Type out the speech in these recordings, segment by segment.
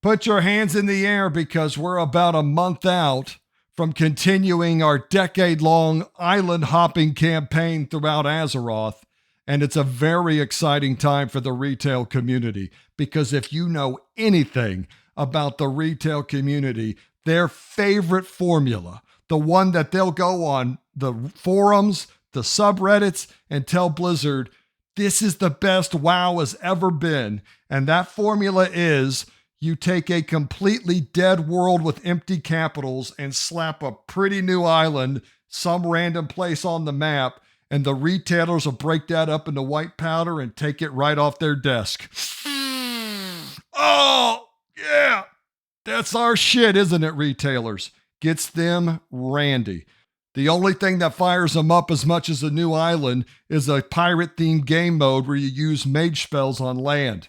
Put your hands in the air because we're about a month out from continuing our decade-long island hopping campaign throughout Azeroth. And it's a very exciting time for the retail community because if you know anything about the retail community, their favorite formula, the one that they'll go on the forums, the subreddits, and tell Blizzard, this is the best WoW has ever been. And that formula is you take a completely dead world with empty capitals and slap a pretty new island, some random place on the map, and the retailers will break that up into white powder and take it right off their desk. Oh, yeah. That's our shit, isn't it, retailers? Gets them randy. The only thing that fires them up as much as a new island is a pirate-themed game mode where you use mage spells on land.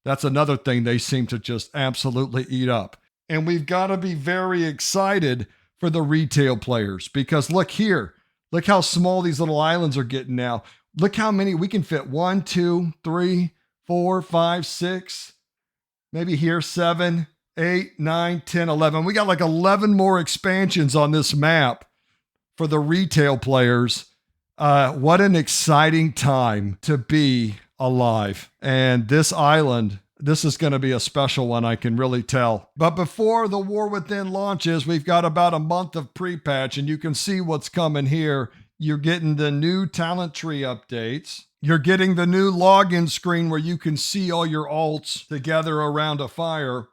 That's another thing they seem to just absolutely eat up. And we've got to be very excited for the retail players because look here. Look how small these little islands are getting now. Look how many we can fit. 1, 2, 3, 4, 5, 6, maybe here 7, 8, 9, 10, 11. We got like 11 more expansions on this map for the retail players. What an exciting time to be alive. And this island, this is going to be a special one, I can really tell. But before the War Within launches, we've got about a month of pre-patch, and you can see what's coming here. You're getting the new talent tree updates. You're getting the new login screen where you can see all your alts together around a fire.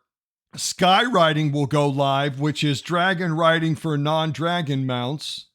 Skywriting will go live, which is dragon riding for non-dragon mounts.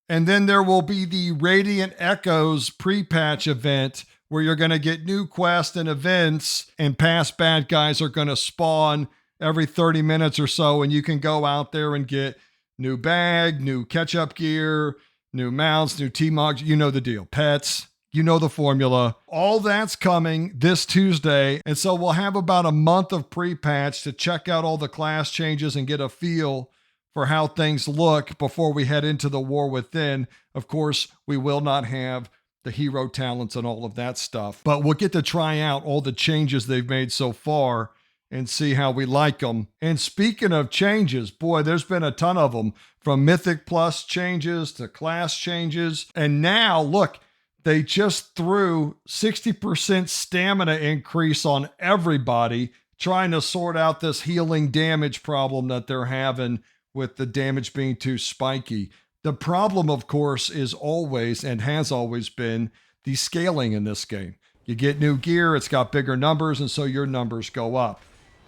And then there will be the Radiant Echoes pre-patch event where you're going to get new quests and events, and past bad guys are going to spawn every 30 minutes or so, and you can go out there and get new bag, new catch-up gear, new mounts, new T-Mogs, you know the deal, pets, you know the formula. All that's coming this Tuesday, and so we'll have about a month of pre-patch to check out all the class changes and get a feel for how things look before we head into the War Within. Of course, we will not have the hero talents and all of that stuff, but we'll get to try out all the changes they've made so far and see how we like them. And speaking of changes, boy, there's been a ton of them, from Mythic Plus changes to class changes. And now, look, they just threw 60% stamina increase on everybody, trying to sort out this healing damage problem that they're having with the damage being too spiky. The problem, of course, is always and has always been the scaling in this game. You get new gear, it's got bigger numbers, and so your numbers go up.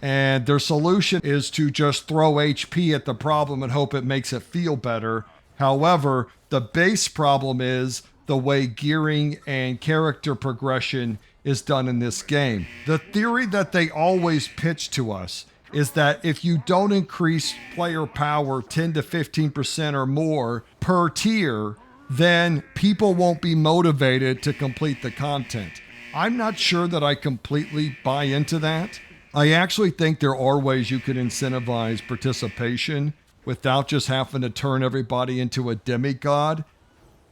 And their solution is to just throw HP at the problem and hope it makes it feel better. However, the base problem is the way gearing and character progression is done in this game. The theory that they always pitch to us is that if you don't increase player power 10 to 15% or more per tier, then people won't be motivated to complete the content. I'm not sure that I completely buy into that. I actually think there are ways you can incentivize participation without just having to turn everybody into a demigod.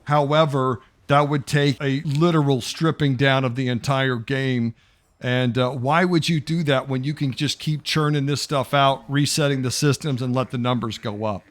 However, that would take a literal stripping down of the entire game. And why would you do that when you can just keep churning this stuff out, resetting the systems, and let the numbers go up?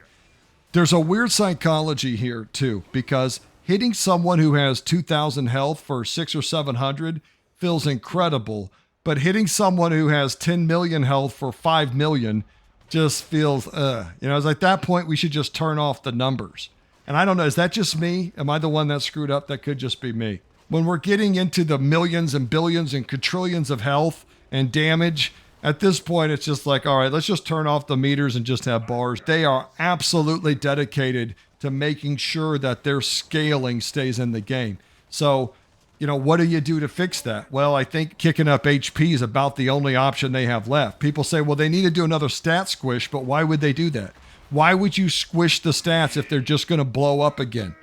There's a weird psychology here, too, because hitting someone who has 2,000 health for 600 or 700 feels incredible, but hitting someone who has 10 million health for 5 million just feels, it's at that point, we should just turn off the numbers. And I don't know, is that just me? Am I the one that screwed up? That could just be me. When we're getting into the millions and billions and quadrillions of health and damage, at this point, it's just like, all right, let's just turn off the meters and just have bars. They are absolutely dedicated to making sure that their scaling stays in the game. So, what do you do to fix that? Well, I think kicking up HP is about the only option they have left. People say, well, they need to do another stat squish, but why would they do that? Why would you squish the stats if they're just going to blow up again?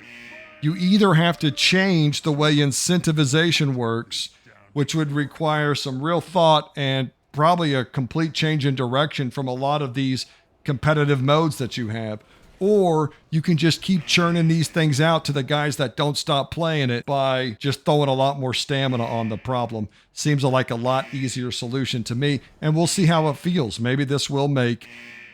You either have to change the way incentivization works, which would require some real thought and probably a complete change in direction from a lot of these competitive modes that you have, or you can just keep churning these things out to the guys that don't stop playing it by just throwing a lot more stamina on the problem. Seems like a lot easier solution to me, and we'll see how it feels. Maybe this will make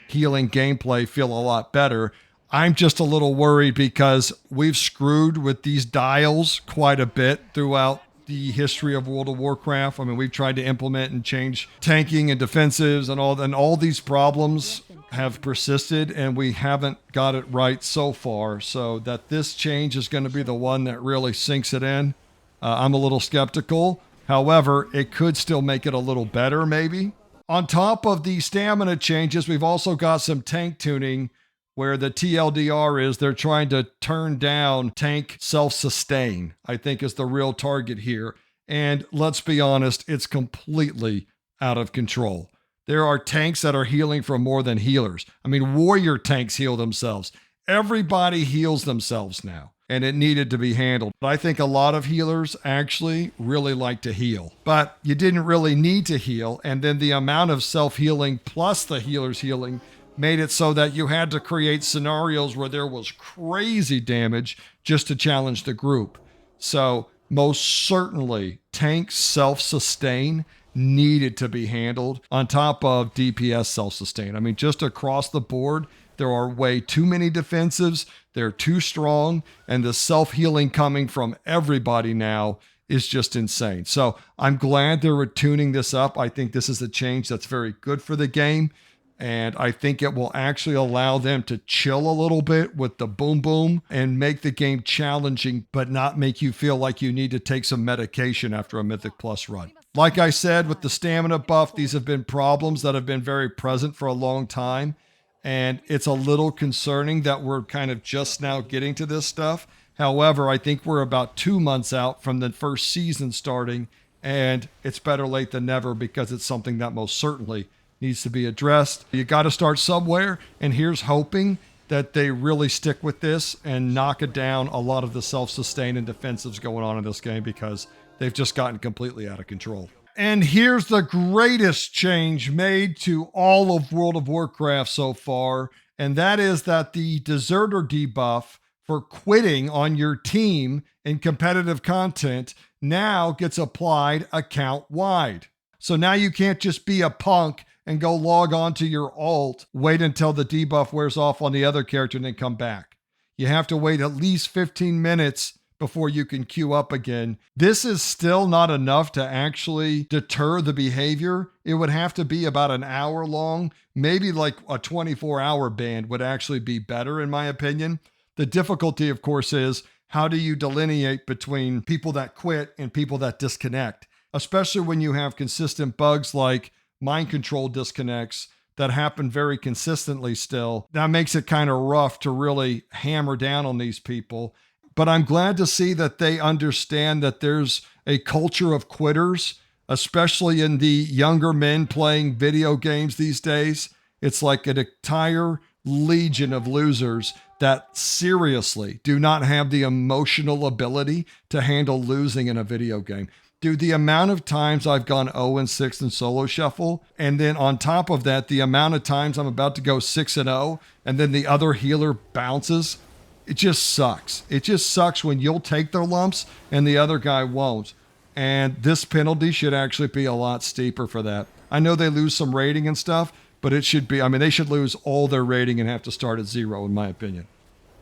healing gameplay feel a lot better. I'm just a little worried because we've screwed with these dials quite a bit throughout the history of World of Warcraft. I mean, we've tried to implement and change tanking and defensives and all these problems have persisted, and we haven't got it right so far. So that this change is going to be the one that really sinks it in, I'm a little skeptical. However, it could still make it a little better, maybe. On top of the stamina changes, we've also got some tank tuning where the TLDR is they're trying to turn down tank self-sustain, I think is the real target here. And let's be honest, it's completely out of control. There are tanks that are healing for more than healers. I mean, warrior tanks heal themselves. Everybody heals themselves now, and it needed to be handled. But I think a lot of healers actually really like to heal, but you didn't really need to heal. And then the amount of self-healing plus the healer's healing made it so that you had to create scenarios where there was crazy damage just to challenge the group. So most certainly tank self-sustain needed to be handled on top of DPS self-sustain. I mean, just across the board, there are way too many defensives. They're too strong, and the self-healing coming from everybody now is just insane. So I'm glad they're tuning this up. I think this is a change that's very good for the game, and I think it will actually allow them to chill a little bit with the boom boom and make the game challenging, but not make you feel like you need to take some medication after a Mythic Plus run. Like I said, with the stamina buff, these have been problems that have been very present for a long time. And it's a little concerning that we're kind of just now getting to this stuff. However, I think we're about 2 months out from the first season starting, and it's better late than never because it's something that most certainly needs to be addressed. You got to start somewhere, and here's hoping that they really stick with this and knock it down a lot of the self-sustain and defensives going on in this game, because they've just gotten completely out of control. And here's the greatest change made to all of World of Warcraft so far, and that is that the deserter debuff for quitting on your team in competitive content now gets applied account-wide. So now you can't just be a punk and go log on to your alt, wait until the debuff wears off on the other character, and then come back. You have to wait at least 15 minutes before you can queue up again. This is still not enough to actually deter the behavior. It would have to be about an hour long, maybe like a 24-hour ban would actually be better in my opinion. The difficulty, of course, is how do you delineate between people that quit and people that disconnect, especially when you have consistent bugs like mind control disconnects that happen very consistently still. That makes it kind of rough to really hammer down on these people. But I'm glad to see that they understand that there's a culture of quitters, especially in the younger men playing video games these days. It's like an entire legion of losers that seriously do not have the emotional ability to handle losing in a video game. Dude, the amount of times I've gone 0-6 in solo shuffle, and then on top of that, the amount of times I'm about to go 6-0, and then the other healer bounces. It just sucks. It just sucks when you'll take their lumps and the other guy won't. And this penalty should actually be a lot steeper for that. I know they lose some rating and stuff, but it should be, I mean, they should lose all their rating and have to start at 0, in my opinion.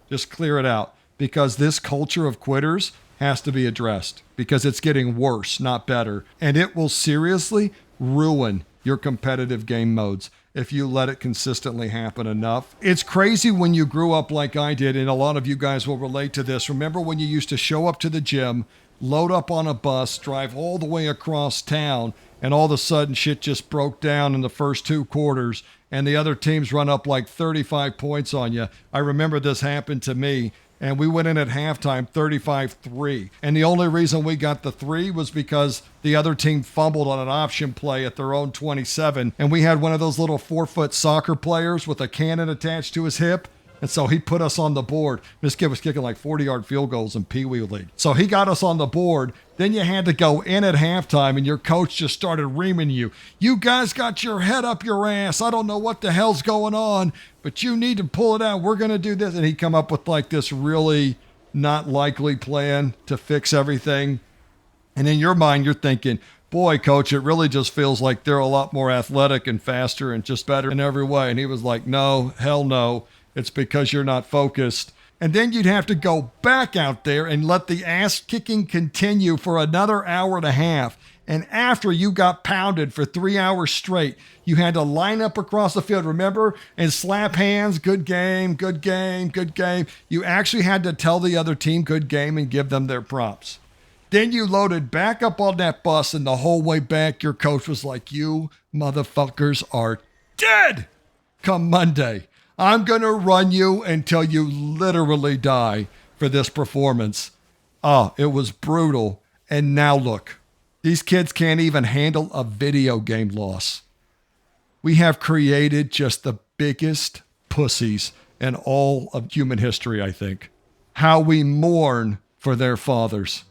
Just clear it out, because this culture of quitters has to be addressed, because it's getting worse, not better. And it will seriously ruin your competitive game modes if you let it consistently happen enough. It's crazy when you grew up like I did, and a lot of you guys will relate to this. Remember when you used to show up to the gym, load up on a bus, drive all the way across town, and all of a sudden shit just broke down in the first 2 quarters, and the other teams run up like 35 points on you. I remember this happened to me. And we went in at halftime 35-3. And the only reason we got the 3 was because the other team fumbled on an option play at their own 27. And we had one of those little 4-foot soccer players with a cannon attached to his hip. And so he put us on the board. This kid was kicking like 40-yard field goals in Pee Wee League. So he got us on the board. Then you had to go in at halftime, and your coach just started reaming you. You guys got your head up your ass. I don't know what the hell's going on, but you need to pull it out. We're going to do this. And he'd come up with like this really not likely plan to fix everything. And in your mind, you're thinking, boy, coach, it really just feels like they're a lot more athletic and faster and just better in every way. And he was like, no, hell no. It's because you're not focused. And then you'd have to go back out there and let the ass kicking continue for another hour and a half. And after you got pounded for 3 hours straight, you had to line up across the field, remember? And slap hands, good game, good game, good game. You actually had to tell the other team good game and give them their props. Then you loaded back up on that bus, and the whole way back, your coach was like, you motherfuckers are dead come Monday. I'm going to run you until you literally die for this performance. Oh, it was brutal. And now look, these kids can't even handle a video game loss. We have created just the biggest pussies in all of human history, I think. How we mourn for their fathers.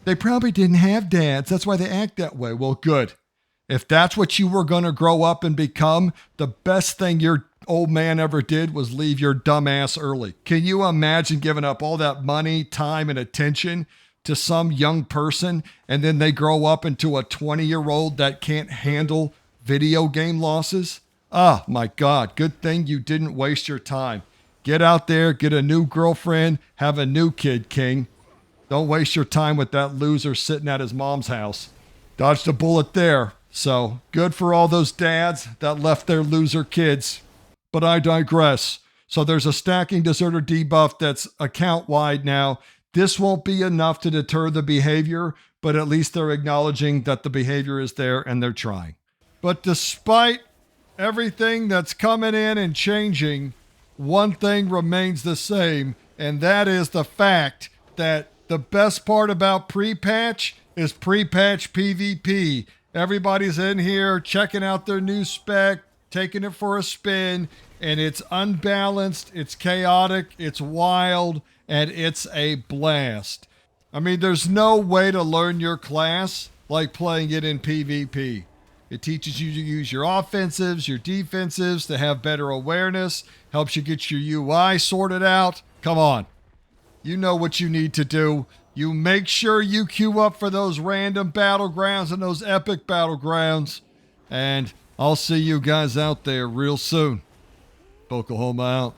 They probably didn't have dads. That's why they act that way. Well, good. If that's what you were going to grow up and become, the best thing your old man ever did was leave your dumb ass early. Can you imagine giving up all that money, time, and attention to some young person, and then they grow up into a 20-year-old that can't handle video game losses? Oh, my God. Good thing you didn't waste your time. Get out there, get a new girlfriend, have a new kid, King. Don't waste your time with that loser sitting at his mom's house. Dodged a bullet there. So good for all those dads that left their loser kids. But I digress. So there's a stacking deserter debuff that's account-wide now. This won't be enough to deter the behavior, but at least they're acknowledging that the behavior is there and they're trying. But despite everything that's coming in and changing, one thing remains the same, and that is the fact that the best part about pre-patch is pre-patch PvP. Everybody's in here checking out their new spec, taking it for a spin, and it's unbalanced, it's chaotic, it's wild, and it's a blast. I mean, there's no way to learn your class like playing it in PvP. It teaches you to use your offensives, your defensives, to have better awareness, helps you get your UI sorted out. Come on. You know what you need to do. You make sure you queue up for those random battlegrounds and those epic battlegrounds. And I'll see you guys out there real soon. Oklahoma out.